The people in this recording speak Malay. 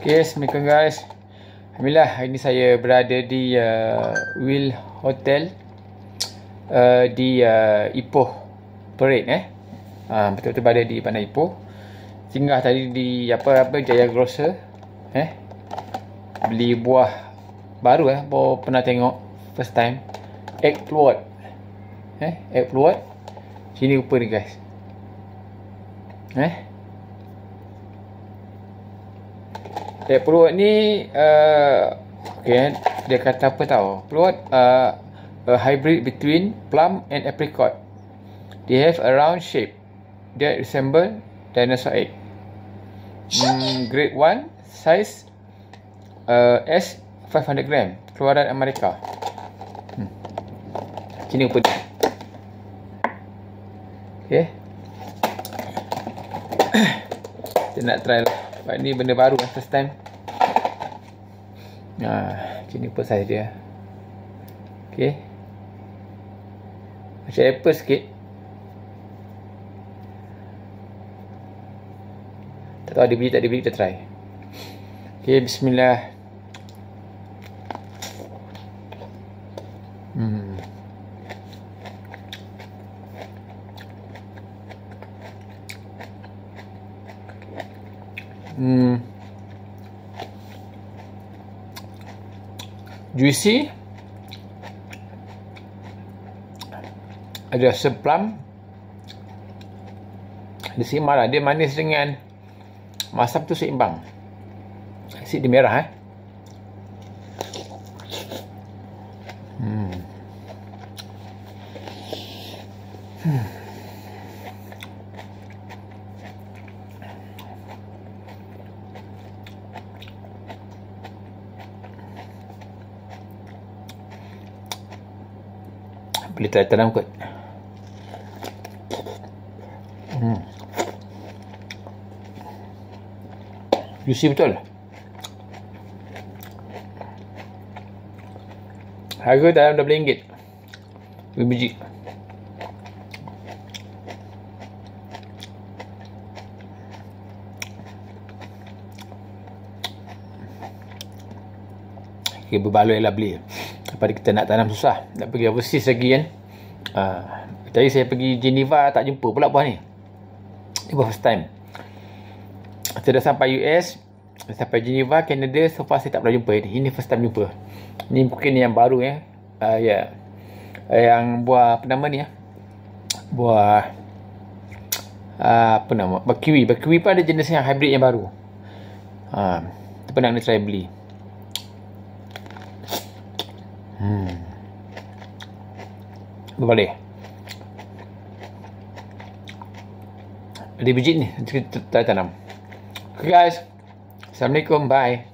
Okay, Assalamualaikum guys. Alhamdulillah, hari ni saya berada di Will Hotel di Ipoh Parade betul-betul berada di Bandar Ipoh. Singgah tadi di Jaya Grocer. Beli buah baru baru pernah tengok first time. Egg float. Egg float. Sini rupa ni guys. Egg float ni okay, dia kata apa tahu? Float a hybrid between plum and apricot. They have a round shape that resemble dinosaur egg. Grade 1 size S 500 gram, keluaran Amerika. Sini rupa dia. Okay. Kita nak try lah. Sebab ni benda baru first time. Sini rupa saiz dia. Okay. Macam apple sikit. Tak tahu ada biji tak ada biji, kita try. Okay, bismillah. Juicy. Ada rasa plum. Ada seimbang lah. Dia manis dengan masam tu seimbang. Asid dia merah boleh try tanam kot. Juicy betul. Harga dalam RM12 biji. Okay, berbaloi lah beli. Daripada kita nak tanam susah. Nak pergi overseas lagi kan. Tadi saya pergi Geneva tak jumpa pula buah ni. Ini buah first time. Saya dah sampai US, sampai Geneva, Canada. So far saya tak pernah jumpa. Ini first time jumpa. Ni mungkin yang baru yang buah apa nama ni buah apa nama? Kiwi. Kiwi pun ada jenis yang hybrid yang baru. Kita pernah nak try beli. Berbalik. Ada biji ni kita tanam. Okay guys, Assalamualaikum, bye.